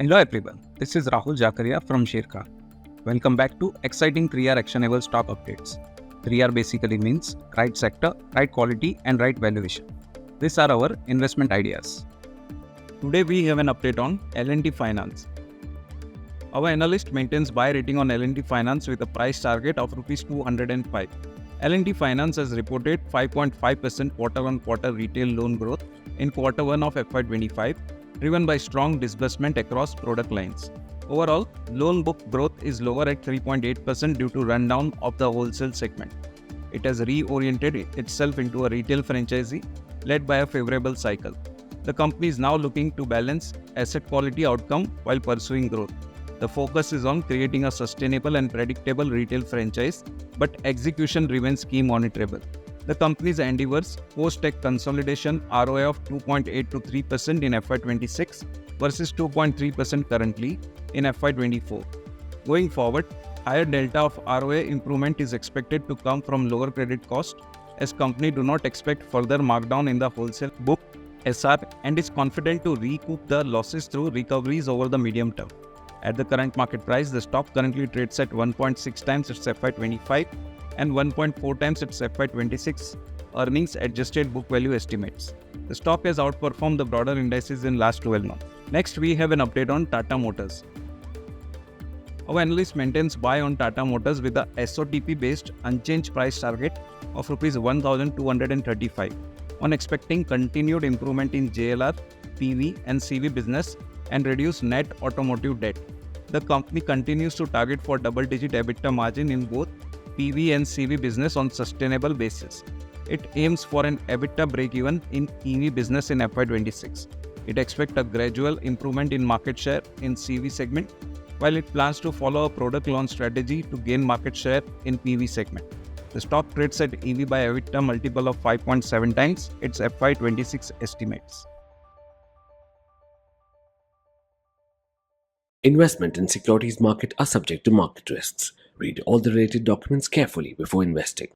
Hello everyone, this is Rahul Jakaria from Sharekhan. Welcome back to exciting 3R actionable stock updates. 3R basically means right sector, right quality and right valuation. These are our investment ideas. Today we have an update on L&T Finance. Our analyst maintains buy rating on L&T Finance with a price target of Rs 205. L&T Finance has reported 5.5% quarter-on-quarter retail loan growth in Q1 of FY25, driven by strong disbursement across product lines. Overall, loan book growth is lower at 3.8% due to rundown of the wholesale segment. It has reoriented itself into a retail franchisee led by a favorable cycle. The company is now looking to balance asset quality outcome while pursuing growth. The focus is on creating a sustainable and predictable retail franchise, but execution remains key monitorable. The company's endeavors post-tech consolidation ROA of 2.8 to 3% in FY26 versus 2.3% currently in FY24. Going forward, higher delta of ROA improvement is expected to come from lower credit cost, as company do not expect further markdown in the wholesale book SR and is confident to recoup the losses through recoveries over the medium term. At the current market price, the stock currently trades at 1.6 times its FY25 and 1.4 times its FY26 earnings adjusted book value estimates. The stock has outperformed the broader indices in last 12 months. Next, we have an update on Tata Motors. Our analyst maintains buy on Tata Motors with a SOTP based unchanged price target of Rs 1,235 on expecting continued improvement in JLR, PV and CV business and reduce net automotive debt. The company continues to target for double-digit EBITDA margin in both PV and CV business on sustainable basis. It aims for an EBITDA break-even in EV business in FY26. It expects a gradual improvement in market share in CV segment, while it plans to follow a product launch strategy to gain market share in PV segment. The stock trades at EV by EBITDA multiple of 5.7 times its FY26 estimates. Investment in securities market are subject to market risks. Read all the related documents carefully before investing.